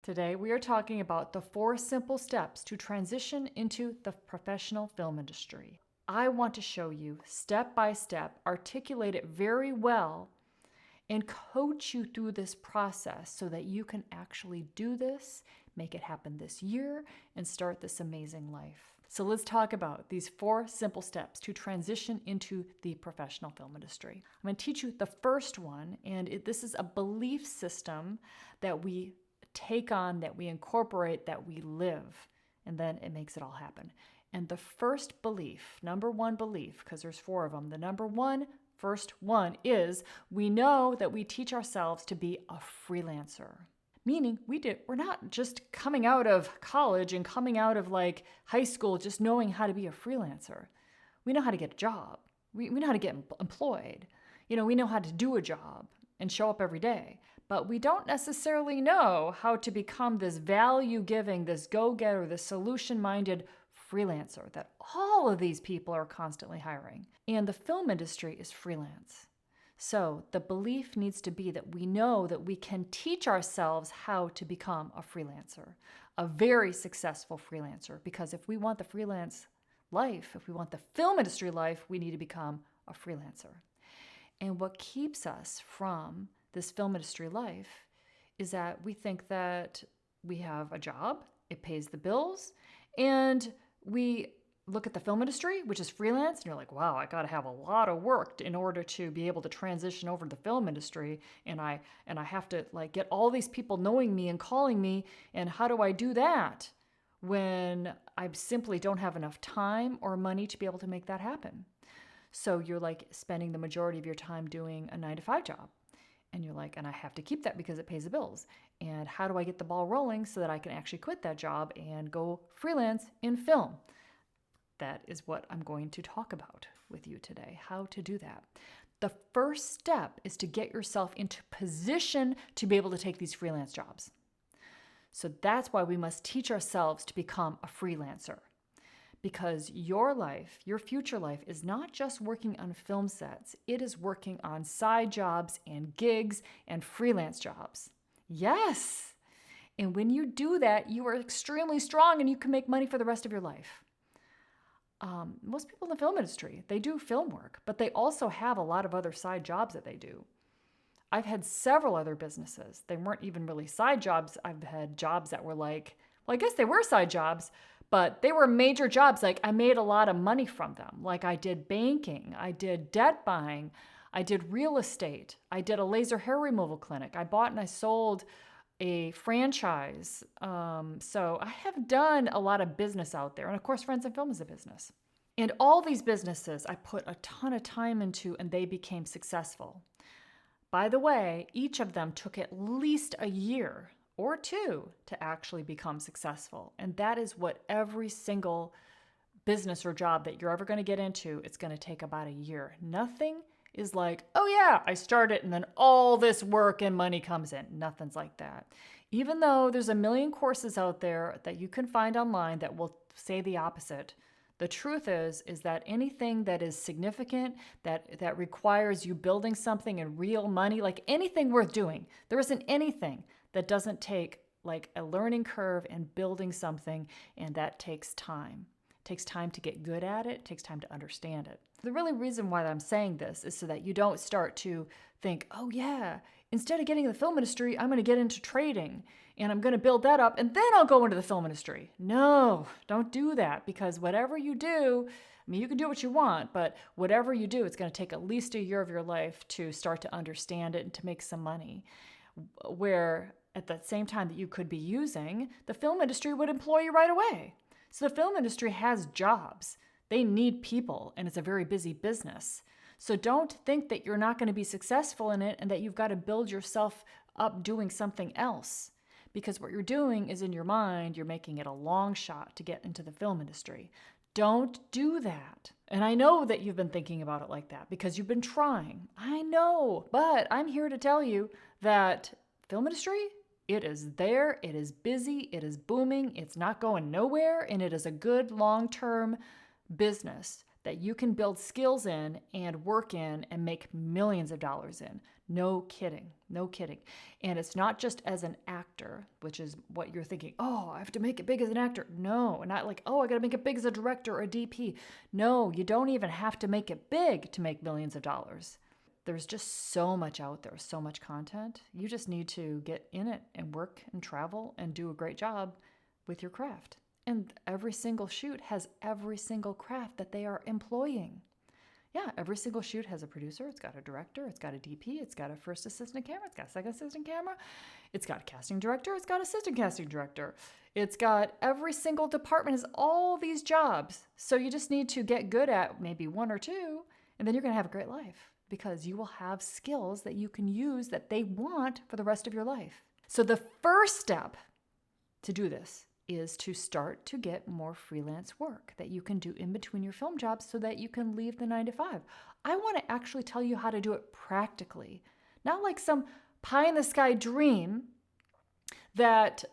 Today, we are talking about the 4 simple steps to transition into the professional film industry. I want to show you step by step, articulate it very well, and coach you through this process so that you can actually do this, make it happen this year, and start this amazing life. So let's talk about these 4 simple steps to transition into the professional film industry. I'm going to teach you the first one, and this is a belief system that we take on, that we incorporate, that we live, and then it makes it all happen. And the first belief, number one belief, because there's 4 of them, the first one is we know that we teach ourselves to be a freelancer. Meaning we're not just coming out of college and coming out of like high school just knowing how to be a freelancer. We know how to get a job. We know how to get employed. We know how to do a job and show up every day. But we don't necessarily know how to become this value-giving, this go-getter, this solution-minded freelancer that all of these people are constantly hiring. And the film industry is freelance. So the belief needs to be that we know that we can teach ourselves how to become a freelancer, a very successful freelancer. Because if we want the freelance life, if we want the film industry life, we need to become a freelancer. And what keeps us from this film industry life is that we think that we have a job, it pays the bills, and we look at the film industry, which is freelance, and you're like, wow, I got to have a lot of work in order to be able to transition over to the film industry, and I have to like get all these people knowing me and calling me, and how do I do that when I simply don't have enough time or money to be able to make that happen? So you're like spending the majority of your time doing a 9-to-5 job. And you're like, and I have to keep that because it pays the bills. And how do I get the ball rolling so that I can actually quit that job and go freelance in film? That is what I'm going to talk about with you today, how to do that. The first step is to get yourself into position to be able to take these freelance jobs. So that's why we must teach ourselves to become a freelancer. Because your life, your future life, is not just working on film sets. It is working on side jobs and gigs and freelance jobs. Yes! And when you do that, you are extremely strong and you can make money for the rest of your life. Most people in the film industry, they do film work, but they also have a lot of other side jobs that they do. I've had several other businesses. They weren't even really side jobs. I've had jobs that were like, well, I guess they were side jobs, but they were major jobs. Like I made a lot of money from them. Like I did banking, I did debt buying, I did real estate, I did a laser hair removal clinic. I bought and I sold a franchise. So I have done a lot of business out there. And of course, Friends in Film is a business. And all these businesses I put a ton of time into and they became successful. By the way, each of them took at least a year or 2 to actually become successful. And that is what every single business or job that you're ever going to get into, it's going to take about a year. Nothing is like, oh yeah, I start it and then all this work and money comes in. Nothing's like that. Even though there's a million courses out there that you can find online that will say the opposite, the truth is that anything that is significant, that requires you building something in real money, like anything worth doing, there isn't anything that doesn't take like a learning curve and building something, and that takes time. It takes time to get good at it. It takes time to understand it. The really reason why I'm saying this is so that you don't start to think, oh yeah, instead of getting in the film industry, I'm going to get into trading and I'm going to build that up and then I'll go into the film industry. No, don't do that, because whatever you do, I mean, you can do what you want, but whatever you do, it's going to take at least a year of your life to start to understand it and to make some money. Where at the same time that you could be using, the film industry would employ you right away. So the film industry has jobs. They need people, and it's a very busy business. So don't think that you're not going to be successful in it and that you've got to build yourself up doing something else. Because what you're doing is in your mind, you're making it a long shot to get into the film industry. Don't do that. And I know that you've been thinking about it like that because you've been trying. I know, but I'm here to tell you that film industry, it is there, it is busy, it is booming, it's not going nowhere, and it is a good long-term business that you can build skills in and work in and make millions of dollars in. No kidding. No kidding. And it's not just as an actor, which is what you're thinking, oh, I have to make it big as an actor. No, not like, oh, I got to make it big as a director or a DP. No, you don't even have to make it big to make millions of dollars. There's just so much out there, so much content. You just need to get in it and work and travel and do a great job with your craft. And every single shoot has every single craft that they are employing. Yeah, every single shoot has a producer, it's got a director, it's got a DP, it's got a first assistant camera, it's got a second assistant camera, it's got a casting director, it's got assistant casting director. It's got every single department has all these jobs. So you just need to get good at maybe one or two, and then you're going to have a great life because you will have skills that you can use that they want for the rest of your life. So the first step to do this is to start to get more freelance work that you can do in between your film jobs so that you can leave the 9-to-5. I want to actually tell you how to do it practically, not like some pie in the sky dream that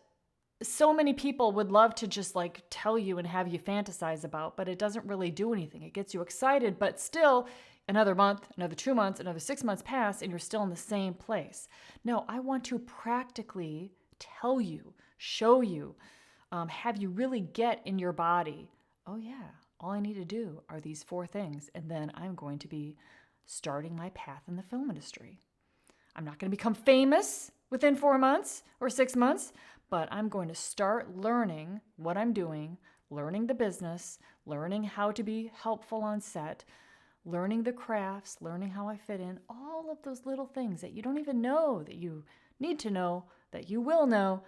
so many people would love to just like tell you and have you fantasize about, but it doesn't really do anything. It gets you excited, but still another month, another 2 months, another 6 months pass and you're still in the same place. No, I want to practically tell you, show you, have you really get in your body, oh yeah, all I need to do are these 4 things, and then I'm going to be starting my path in the film industry. I'm not going to become famous within 4 months or 6 months, but I'm going to start learning what I'm doing, learning the business, learning how to be helpful on set, learning the crafts, learning how I fit in, all of those little things that you don't even know that you need to know, that you will know,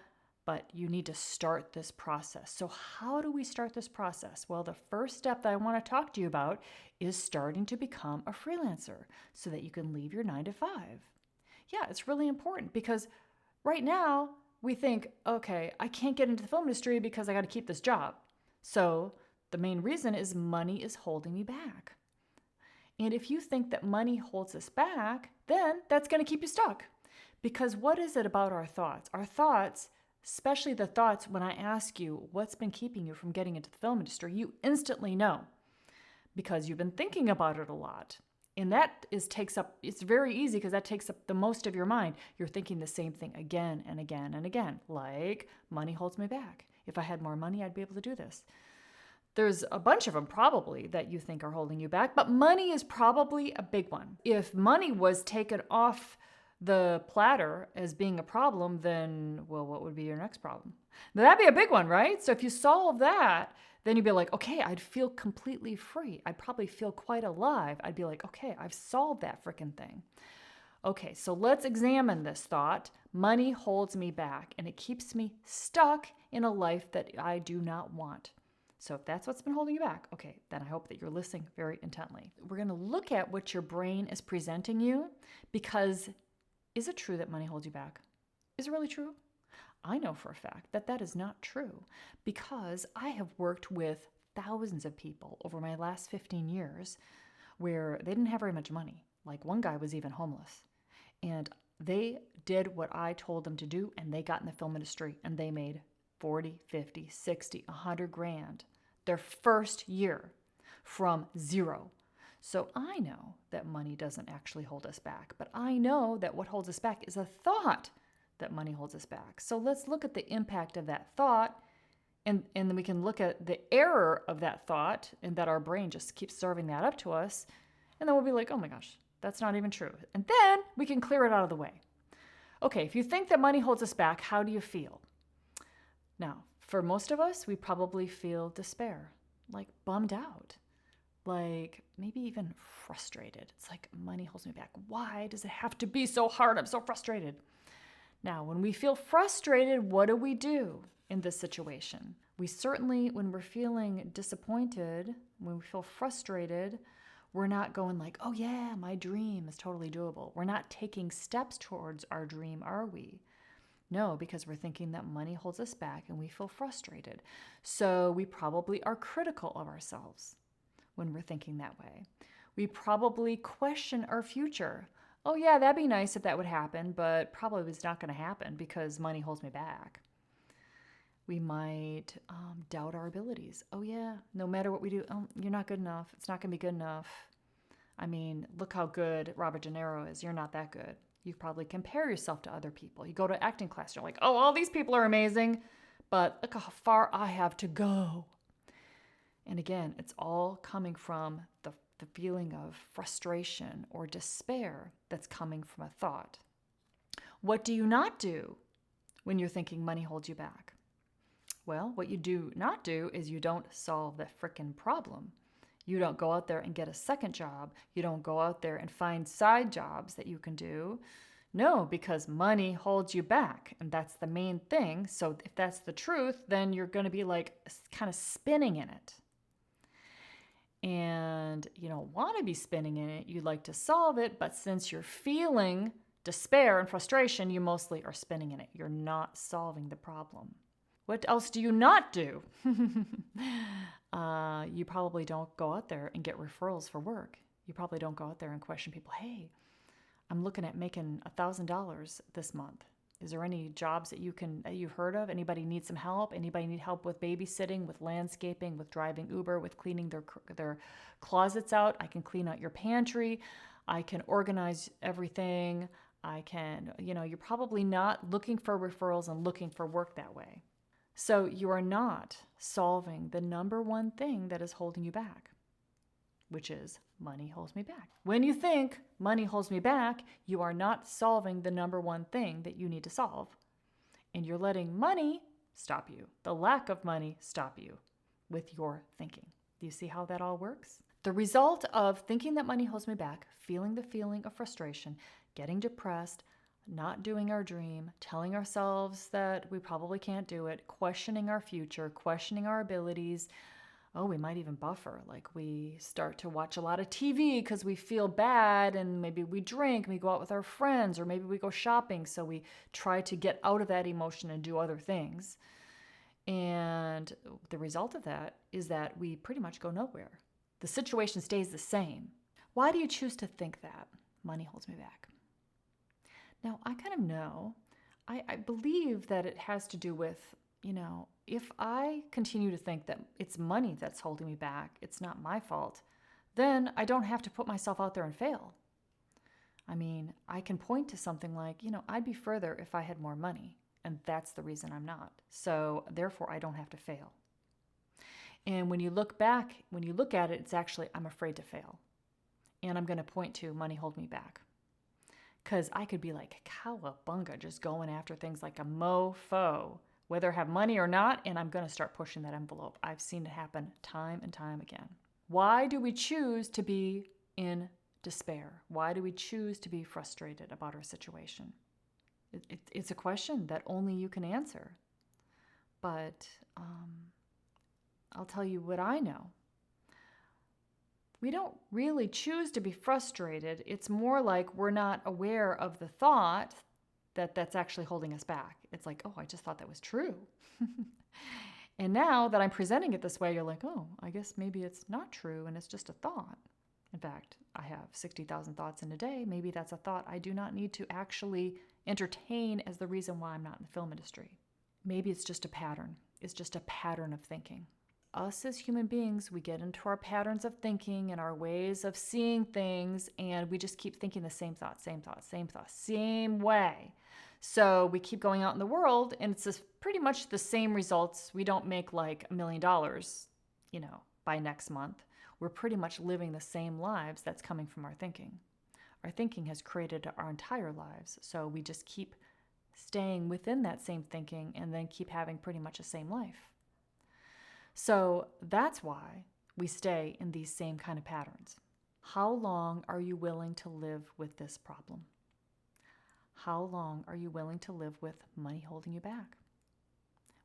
but you need to start this process. So how do we start this process? Well, the first step that I want to talk to you about is starting to become a freelancer so that you can leave your 9-to-5. Yeah, it's really important because right now we think, okay, I can't get into the film industry because I got to keep this job. So the main reason is money is holding me back. And if you think that money holds us back, then that's going to keep you stuck. Because what is it about our thoughts? Our thoughts, especially the thoughts when I ask you what's been keeping you from getting into the film industry, you instantly know because you've been thinking about it a lot. And that it's very easy because that takes up the most of your mind. You're thinking the same thing again and again and again, like money holds me back. If I had more money, I'd be able to do this. There's a bunch of them probably that you think are holding you back, but money is probably a big one. If money was taken off the platter as being a problem, then, well, what would be your next problem? That'd be a big one, right? So if you solve that, then you'd be like, okay, I'd feel completely free. I'd probably feel quite alive. I'd be like, okay, I've solved that freaking thing. Okay, so let's examine this thought. Money holds me back and it keeps me stuck in a life that I do not want. So if that's what's been holding you back, okay, then I hope that you're listening very intently. We're going to look at what your brain is presenting you because is it true that money holds you back? Is it really true? I know for a fact that that is not true because I have worked with thousands of people over my last 15 years where they didn't have very much money. Like one guy was even homeless. And they did what I told them to do and they got in the film industry and they made 40, 50, 60, 100 grand their first year from zero. So I know that money doesn't actually hold us back, but I know that what holds us back is a thought that money holds us back. So let's look at the impact of that thought, and then we can look at the error of that thought and that our brain just keeps serving that up to us, and then we'll be like, oh my gosh, that's not even true. And then we can clear it out of the way. Okay, if you think that money holds us back, how do you feel? Now, for most of us, we probably feel despair, like bummed out. Like maybe even frustrated. It's like money holds me back. Why does it have to be so hard? I'm so frustrated. Now, when we feel frustrated, what do we do in this situation? We certainly, when we're feeling disappointed, when we feel frustrated, we're not going like, oh yeah, my dream is totally doable. We're not taking steps towards our dream, are we? No, because we're thinking that money holds us back and we feel frustrated. So we probably are critical of ourselves when we're thinking that way. We probably question our future. Oh yeah, that'd be nice if that would happen, but probably it's not going to happen because money holds me back. We might doubt our abilities. Oh yeah, no matter what we do, you're not good enough. It's not going to be good enough. I mean, look how good Robert De Niro is. You're not that good. You probably compare yourself to other people. You go to acting class, you're like, oh, all these people are amazing, but look how far I have to go. And again, it's all coming from the feeling of frustration or despair that's coming from a thought. What do you not do when you're thinking money holds you back? Well, what you do not do is you don't solve the frickin' problem. You don't go out there and get a second job. You don't go out there and find side jobs that you can do. No, because money holds you back, and that's the main thing. So if that's the truth, then you're going to be like kind of spinning in it. And you don't want to be spinning in it. You'd like to solve it, but since you're feeling despair and frustration, you mostly are spinning in it. You're not solving the problem. What else do you not do? You probably don't go out there and get referrals for work. You probably don't go out there and question people. Hey, I'm looking at making $1,000 this month. Is there any jobs that you've heard of? Anybody need some help? Anybody need help with babysitting, with landscaping, with driving Uber, with cleaning their closets out? I can clean out your pantry. I can organize everything. I can, you're probably not looking for referrals and looking for work that way. So you are not solving the number one thing that is holding you back, which is money holds me back. When you think money holds me back, you are not solving the number one thing that you need to solve. And you're letting money stop you, the lack of money stop you with your thinking. Do you see how that all works? The result of thinking that money holds me back, feeling the feeling of frustration, getting depressed, not doing our dream, telling ourselves that we probably can't do it, questioning our future, questioning our abilities. Oh, we might even buffer. Like we start to watch a lot of TV because we feel bad, and maybe we drink, we go out with our friends, or maybe we go shopping. So we try to get out of that emotion and do other things. And the result of that is that we pretty much go nowhere. The situation stays the same. Why do you choose to think that money holds me back? Now, I kind of know. I believe that it has to do with, if I continue to think that it's money that's holding me back, it's not my fault, then I don't have to put myself out there and fail. I mean, I can point to something like, I'd be further if I had more money, and that's the reason I'm not. So therefore, I don't have to fail. And when you look back, when you look at it, it's actually, I'm afraid to fail. And I'm going to point to money hold me back. Because I could be like cowabunga, just going after things like a mofo, whether I have money or not, and I'm going to start pushing that envelope. I've seen it happen time and time again. Why do we choose to be in despair? Why do we choose to be frustrated about our situation? It's a question that only you can answer. But I'll tell you what I know. We don't really choose to be frustrated. It's more like we're not aware of the thought that that's actually holding us back. It's like, oh, I just thought that was true. And now that I'm presenting it this way, you're like, oh, I guess maybe it's not true and it's just a thought. In fact, I have 60,000 thoughts in a day. Maybe that's a thought I do not need to actually entertain as the reason why I'm not in the film industry. Maybe it's just a pattern. It's just a pattern of thinking. Us as human beings, we get into our patterns of thinking and our ways of seeing things, and we just keep thinking the same thought, same way. So we keep going out in the world, and it's just pretty much the same results. We don't make like $1 million, by next month. We're pretty much living the same lives that's coming from our thinking. Our thinking has created our entire lives, so we just keep staying within that same thinking and then keep having pretty much the same life. So that's why we stay in these same kind of patterns. How long are you willing to live with this problem? How long are you willing to live with money holding you back?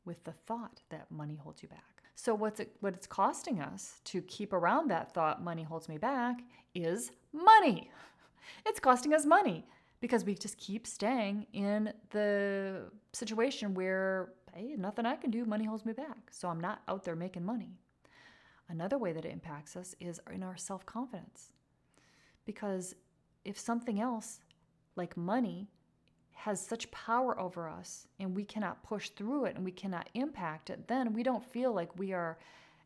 With the thought that money holds you back. So what it's costing us to keep around that thought, money holds me back, is money. It's costing us money because we just keep staying in the situation where, hey, nothing I can do, money holds me back. So I'm not out there making money. Another way that it impacts us is in our self-confidence. Because if something else, like money, has such power over us and we cannot push through it and we cannot impact it, then we don't feel like we are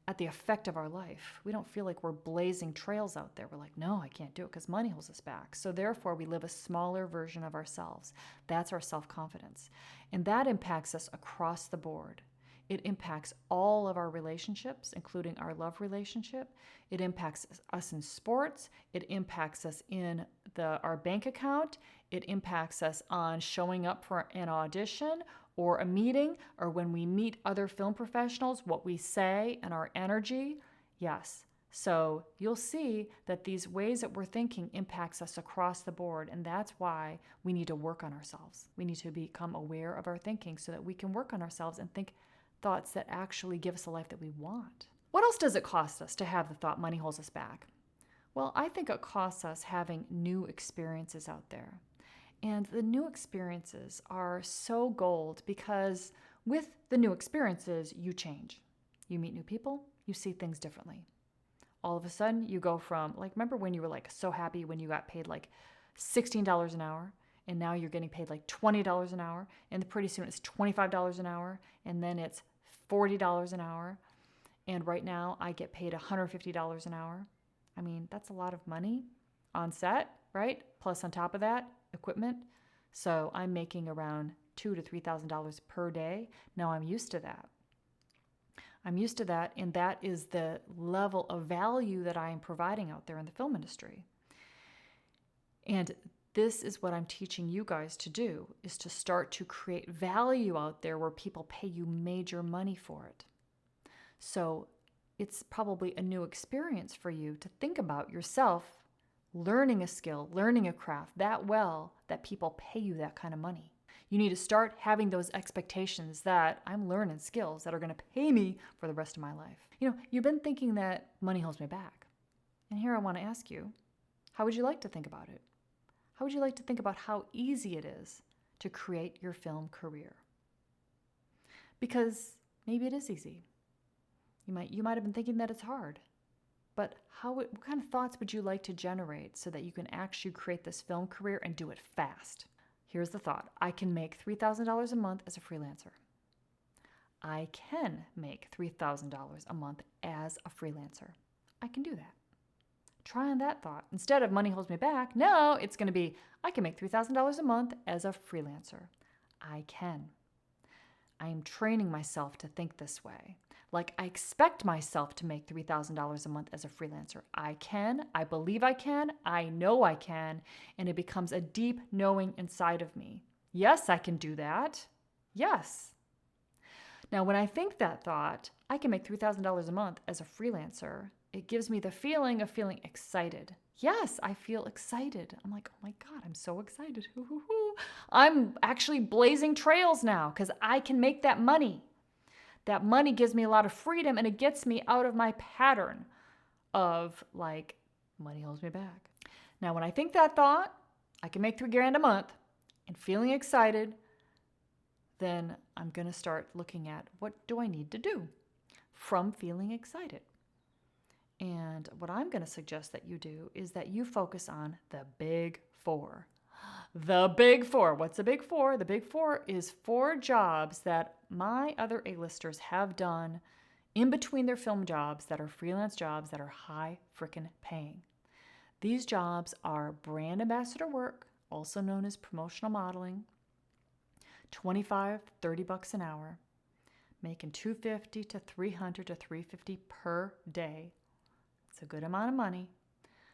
at the effect of our life. We don't feel like we're blazing trails out there. We're like, no, I can't do it because money holds us back. So therefore, we live a smaller version of ourselves. That's our self-confidence. And that impacts us across the board. It impacts all of our relationships, including our love relationship. It impacts us in sports. It impacts us in our bank account. It impacts us on showing up for an audition or a meeting, or when we meet other film professionals, what we say and our energy. Yes. So you'll see that these ways that we're thinking impacts us across the board, and that's why we need to work on ourselves. We need to become aware of our thinking so that we can work on ourselves and think thoughts that actually give us a life that we want. What else does it cost us to have the thought money holds us back? Well, I think it costs us having new experiences out there. And the new experiences are so gold because with the new experiences, you change. You meet new people, you see things differently. All of a sudden, you go from, like, remember when you were like so happy when you got paid like $16 an hour, and now you're getting paid like $20 an hour, and pretty soon it's $25 an hour, and then it's $40 an hour. And right now I get paid $150 an hour. I mean, that's a lot of money on set, right? Plus on top of that, equipment. So I'm making around $2,000 to $3,000 per day. Now I'm used to that. And that is the level of value that I am providing out there in the film industry. And this is what I'm teaching you guys to do, is to start to create value out there where people pay you major money for it. So it's probably a new experience for you to think about yourself learning a skill, learning a craft that well that people pay you that kind of money. You need to start having those expectations that I'm learning skills that are going to pay me for the rest of my life. You know, you've been thinking that money holds me back. And here I want to ask you, how would you like to think about it? How would you like to think about how easy it is to create your film career? Because maybe it is easy. You might have been thinking that it's hard. But what kind of thoughts would you like to generate so that you can actually create this film career and do it fast? Here's the thought. I can make $3,000 a month as a freelancer. I can make $3,000 a month as a freelancer. I can do that. Try on that thought. Instead of money holds me back, no, it's going to be, I can make $3,000 a month as a freelancer. I can. I am training myself to think this way. Like I expect myself to make $3,000 a month as a freelancer. I can, I believe I can, I know I can, and it becomes a deep knowing inside of me. Yes, I can do that. Yes. Now, when I think that thought, I can make $3,000 a month as a freelancer, it gives me the feeling of feeling excited. Yes, I feel excited. I'm like, oh my God, I'm so excited. I'm actually blazing trails now because I can make that money. That money gives me a lot of freedom and it gets me out of my pattern of like, money holds me back. Now, when I think that thought, I can make $3,000 a month and feeling excited, then I'm going to start looking at what do I need to do from feeling excited. And what I'm going to suggest that you do is that you focus on the big four. The big four. What's the big four? The big four is 4 jobs that my other A-listers have done in between their film jobs that are freelance jobs that are high frickin' paying. These jobs are brand ambassador work, also known as promotional modeling, $25, $30 an hour, making $250 to $300 to $350 per day. It's a good amount of money.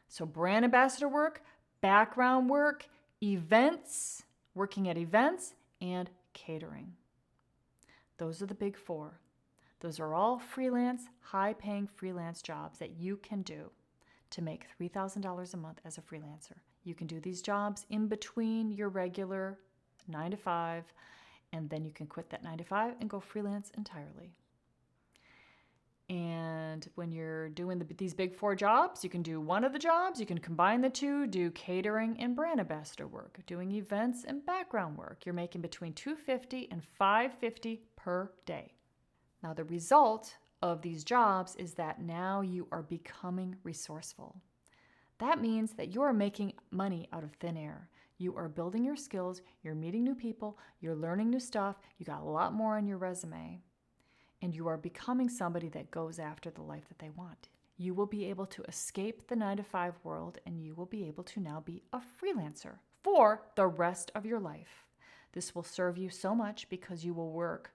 So brand ambassador work, background work, events, working at events, and catering. Those are the big 4. Those are all freelance, high-paying freelance jobs that you can do to make $3,000 a month as a freelancer. You can do these jobs in between your regular 9 to 5, and then you can quit that 9 to 5 and go freelance entirely. And when you're doing these big 4 jobs, you can do one of the jobs, you can combine the 2, do catering and brand ambassador work, doing events and background work. You're making between $250 and $550 per day. Now, the result of these jobs is that now you are becoming resourceful. That means that you are making money out of thin air. You are building your skills, you're meeting new people, you're learning new stuff, you got a lot more on your resume. and you are becoming somebody that goes after the life that they want. You will be able to escape the 9-to-5 world, and you will be able to now be a freelancer for the rest of your life. This will serve you so much because you will work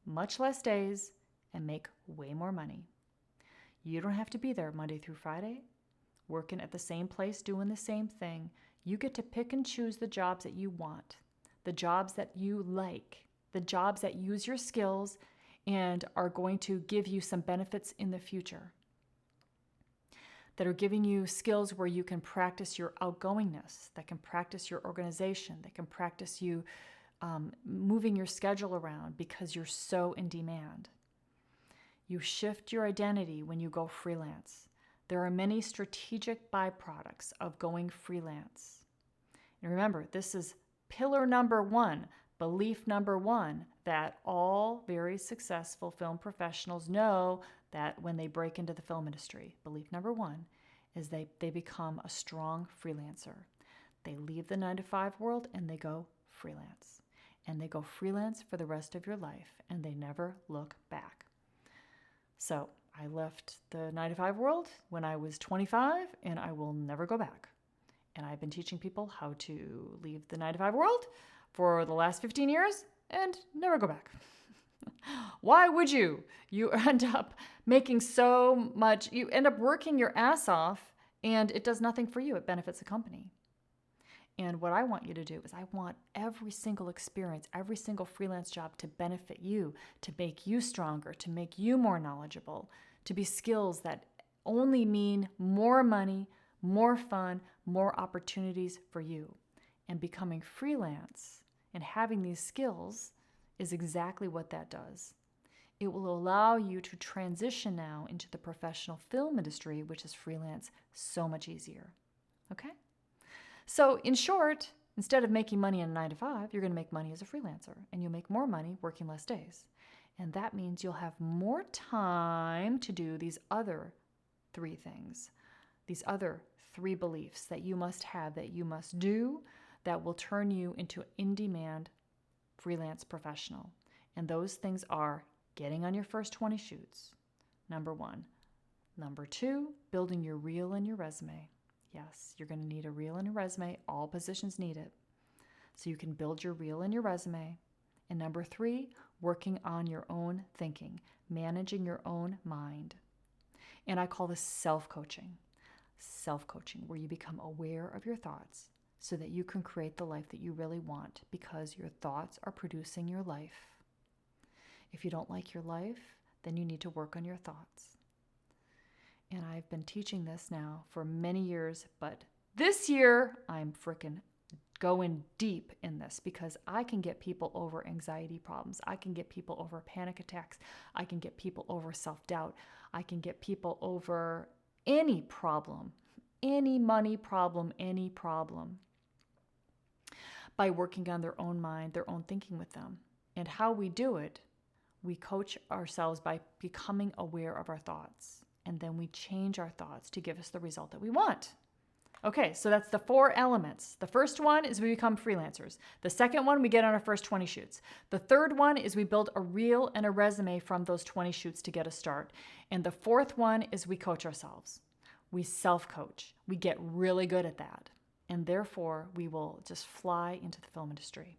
much less days and make way more money. You don't have to be there Monday through Friday, working at the same place, doing the same thing. You get to pick and choose the jobs that you want, the jobs that you like, the jobs that use your skills and are going to give you some benefits in the future, that are giving you skills where you can practice your outgoingness, that can practice your organization, that can practice you moving your schedule around because you're so in demand. You shift your identity when you go freelance. There are many strategic byproducts of going freelance. And remember, this is pillar number one, belief number one, that all very successful film professionals know that when they break into the film industry. Belief number one is they become a strong freelancer. They leave the 9-to-5 world and they go freelance. And they go freelance for the rest of your life, and they never look back. So I left the 9-to-5 world when I was 25, and I will never go back. And I've been teaching people how to leave the 9-to-5 world for the last 15 years and never go back. Why would you? You end up making so much, you end up working your ass off, and it does nothing for you. It benefits the company. And what I want you to do is I want every single experience, every single freelance job to benefit you, to make you stronger, to make you more knowledgeable, to be skills that only mean more money, more fun, more opportunities for you. And becoming freelance and having these skills is exactly what that does. It will allow you to transition now into the professional film industry, which is freelance, so much easier. Okay? So in short, instead of making money in a 9-to-5, you're going to make money as a freelancer, and you'll make more money working less days. And that means you'll have more time to do these other 3 things, these other 3 beliefs that you must have, that you must do, that will turn you into an in-demand freelance professional. And those things are getting on your first 20 shoots, number 1. Number 2, building your reel and your resume. Yes, you're going to need a reel and a resume. All positions need it. So you can build your reel and your resume. And number 3, working on your own thinking, managing your own mind. And I call this self-coaching. Self-coaching, where you become aware of your thoughts so that you can create the life that you really want, because your thoughts are producing your life. If you don't like your life, then you need to work on your thoughts. And I've been teaching this now for many years, but this year I'm frickin' going deep in this, because I can get people over anxiety problems. I can get people over panic attacks. I can get people over self-doubt. I can get people over any problem, any money problem, any problem, by working on their own mind, their own thinking with them. And how we do it, we coach ourselves by becoming aware of our thoughts. And then we change our thoughts to give us the result that we want. Okay, so that's the 4 elements. The first one is we become freelancers. The second one, we get on our first 20 shoots. The third one is we build a reel and a resume from those 20 shoots to get a start. And the fourth one is we coach ourselves. We self-coach. We get really good at that. And therefore, we will just fly into the film industry.